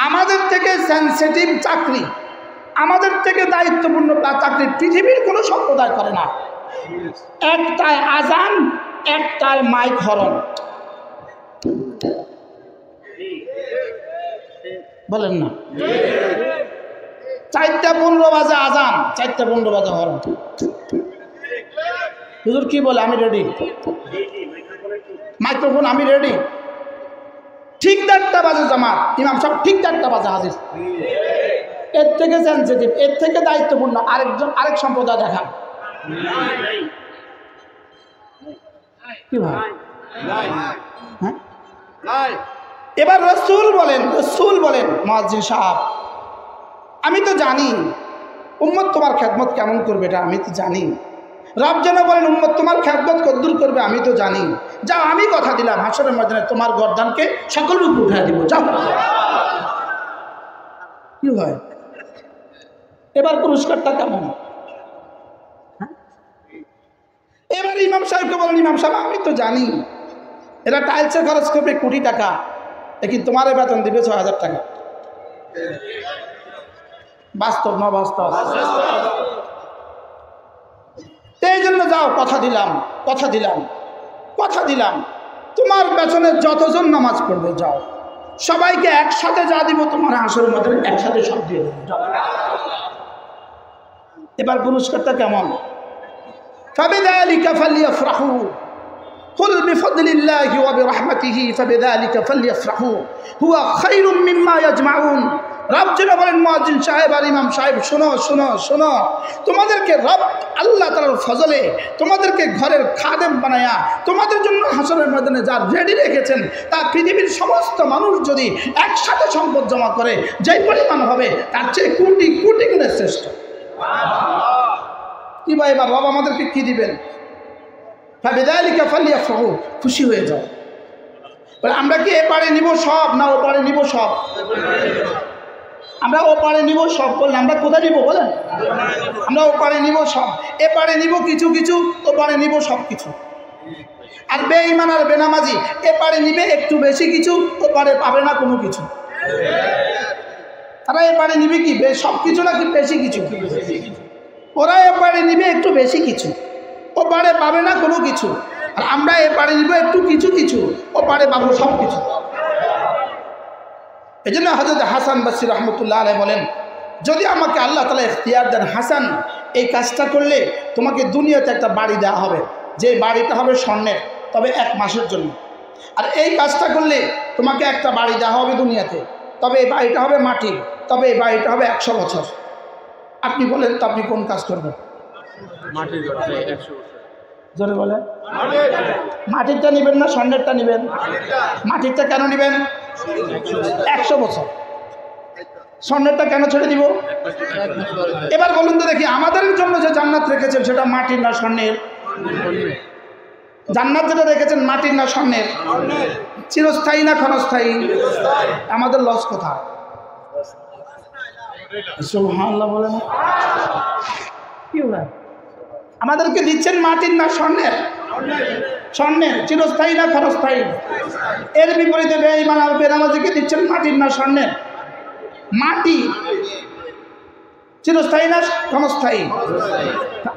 আমাদের থেকে সেনসিটিভ চাকরি, আমাদের থেকে দায়িত্বপূর্ণ চাকরি পৃথিবীর কোনো সম্প্রদায় করে না। একটায় আজান, একটায় মাইক হরন। বলেন না? 4:15 বাজে আজান, 4:15 বাজে হরন। হুজুর কি বলে? আমি রেডি। মাইক্রোফোন আমি রেডি। ঠিক 4টা বাজে জামাত, ইমাম সাহেব ঠিক 4টা বাজে হাজির। এর থেকে সেনসিটিভ, এর থেকে দায়িত্বপূর্ণ আরেক সম্প্রদায় দেখান। কি ভাই? হ্যাঁ, এবার রসুল বলেন মুয়াজ্জিন সাহেব, আমি তো জানি উম্মত তোমার খেদমত কেমন করবে, এটা আমি তো জানি। রব যেন বলেন উম্মত তোমার খেদমত কদ্দুর করবে আমি তো জানি। যাও, আমি কথা দিলাম হাসরের ময়দানে তোমার গর্দানকে সকল উপর উঠায় দিব, যাও। কি হয়? এবার পুরস্কারটা কেমন? এবার ইমাম সাহেবকে বলেন, ইমাম সাহেব আমি তো জানি এরা টাইলসে খরচ করবে কোটি টাকা, কিন্তু তোমার বেতন দিবে 6,000 টাকা। বাস্তব না বাস্তব? এই জন্য যাও, কথা দিলাম তোমার পেছনে যতজন নামাজ পড়বে যাও, সবাইকে একসাথে যা দিব তোমার হাসরের মধ্যে একসাথে সব দিয়ে দেবো, যাও। এবার পুরস্কারটা কেমন? ফাবিযালিকা ফালইফরাহু কুল বিফদলিল্লাহি ওয়া বিরহমাতিহি ফাবিযালিকা ফালইফরাহু হুয়া খায়রুম মিম্মা ইয়াজমাউন। রব যেন বলেন মুয়াজ্জিন সাহেব আর ইমাম সাহেব, শোনো, তোমাদেরকে রব আল্লাহ তাআলার ফজলে তোমাদেরকে ঘরের খাদেম বানায়া তোমাদের জন্য হাসরের ময়দানে যা রেডি রেখেছেন তা পৃথিবীর সমস্ত মানুষ যদি একসাথে সম্পদ জমা করে যেই পরিমাণ হবে তার চেয়ে কোটি কোটি গুণে শ্রেষ্ঠ। কি ভাই, এবার রব আমাদেরকে কি দিবেন? ফাবিযালিকা ফালইফরাহু, খুশি হয়ে যাও। আমরা কি এপারে নিব সব না ওপারে নিব সব? আমরা ওপারে নিব সব বললে আমরা কোথায় নিব বলেন? আমরা ওপারে নিব সব, এপারে নিব কিছু কিছু, ওপারে নিব সব কিছু। আর বেঈমান আর বেনামাজি এপারে নিবে একটু বেশি কিছু, ওপারে পাবে না কোনো কিছু। তারা এপারে নিবে কি সব কিছু নাকি বেশি কিছু? ওরা এপারে নিবে একটু বেশি কিছু, ওপারে পাবে না কোনো কিছু। আর আমরা এপারে নিব একটু কিছু কিছু, ওপারে পাবো সব কিছু। এই জন্য হযরত হাসান বসরি রহমতুল্লাহ আলাইহি বলেন, যদি আমাকে আল্লাহ তাআলা ইখতিয়ার দেন, হাসান এই কাজটা করলে তোমাকে দুনিয়াতে একটা বাড়ি দেওয়া হবে, যে বাড়িটা হবে স্বর্ণের, তবে 1 মাসের জন্য। আর এই কাজটা করলে তোমাকে একটা বাড়ি দেওয়া হবে দুনিয়াতে, তবে এই বাড়িটা হবে মাটির, তবে এই বাড়িটা হবে 100 বছর। আপনি বলেন তো আপনি কোন কাজ করবেন? মাটির ঘর 100 বছর। জোরে বলে। মাটিরটা নেবেন না স্বর্ণেরটা নেবেন? মাটিরটা কেন নেবেন? 100 বছর। স্বর্ণেরটা কেন ছেড়ে দিব? এবার বলুন তো দেখি, আমাদের জন্য যে জান্নাত রেখেছেন সেটা মাটির না স্বর্ণের? জান্নাত যেটা রেখেছেন মাটির না স্বর্ণের? চিরস্থায়ী না ক্ষণস্থায়ী? আমাদের লস কোথায়? সুবহানাল্লাহ বলেন। কি বলেন? আমাদেরকে দিচ্ছেন মাটির না স্বর্ণের? স্বর্ণের। চিরস্থায়ী না ক্ষণস্থায়ী? এর বিপরীতে বেঈমান আর বেনামাজিকে দিচ্ছেন মাটির না স্বর্ণের? মাটি। চিরস্থায়ী না ক্ষণস্থায়ী?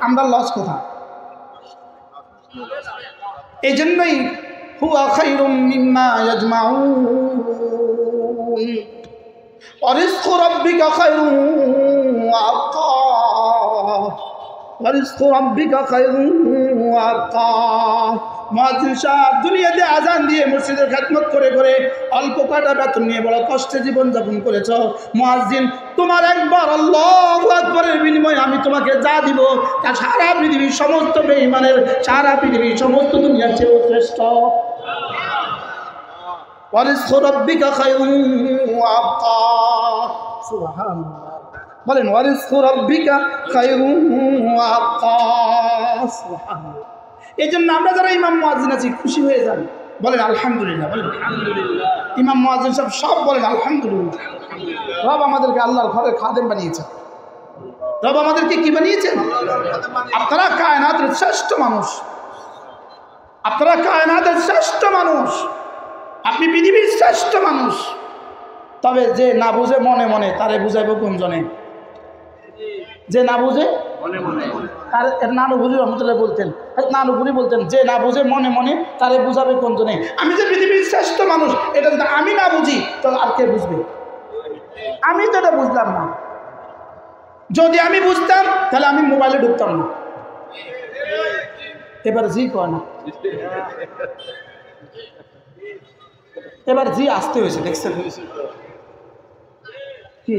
আমরা লস কোথায়? এই জন্যই হুয়া খায়রুম মিম্মা ইয়াজমাউন ওয়া রিজকু রাব্বিকা খায়রুম ওয়া আবকা, ওয়া রিজকু রাব্বিকা খায়রুম ওয়া আবকা। মুয়াজ্জিন সাহেব দুনিয়াতে আজান দিয়ে মসজিদের খেদমত করে করে অল্প কটা বেতন নিয়ে বড় কষ্টে জীবনযাপন করেছ। মুয়াজ্জিন, তোমার একবার আল্লাহু আকবারের বিনিময়ে আমি তোমাকে যা দিব তা সারা পৃথিবীর সমস্ত বেঈমানের, সারা পৃথিবীর সমস্ত দুনিয়ার চেয়েও শ্রেষ্ঠ। ওয়া রিজকু রাব্বিকা খায়রুম ওয়া আবকা। সুবহানাল্লাহ বলেন, ওয়া রিজকু রাব্বিকা খায়রুম ওয়া আবকা। সুবহানাল্লাহ। এই জন্য আমরা যারা ইমাম মুয়াজ্জিন আছি খুশি হয়ে যান, বলেন আলহামদুলিল্লাহ। বলেন আলহামদুলিল্লাহ। ইমাম মুয়াজ্জিন সব সব বলেন আলহামদুলিল্লাহ। রব আমাদেরকে আল্লাহর ঘরের খাদেম বানিয়েছেন। রব আমাদেরকে কি বানিয়েছেন? আপনারা কায়নাতের শ্রেষ্ঠ মানুষ, আপনারা কায়নাতের শ্রেষ্ঠ মানুষ, আপনি পৃথিবীর শ্রেষ্ঠ মানুষ। তবে যে না বুঝে মনে মনে তারে বুঝাইব কোনজনে? যে না বুঝে তার নানুপুরি রহমতুল্লাহ বলতেন, নানুপুরি বলতেন যে না বুঝে মনে মনে তারে বুঝাবে কোনজনে? আমি যে পৃথিবীর শ্রেষ্ঠ মানুষ এটা যদি আমি না বুঝি তাহলে আর কে বুঝবে? আমি তো এটা বুঝলাম না। যদি আমি বুঝতাম তাহলে আমি মোবাইলে ঢুকতাম না। এবার জি কয় না, এবার জি আসতে হয়েছে, দেখছেন কি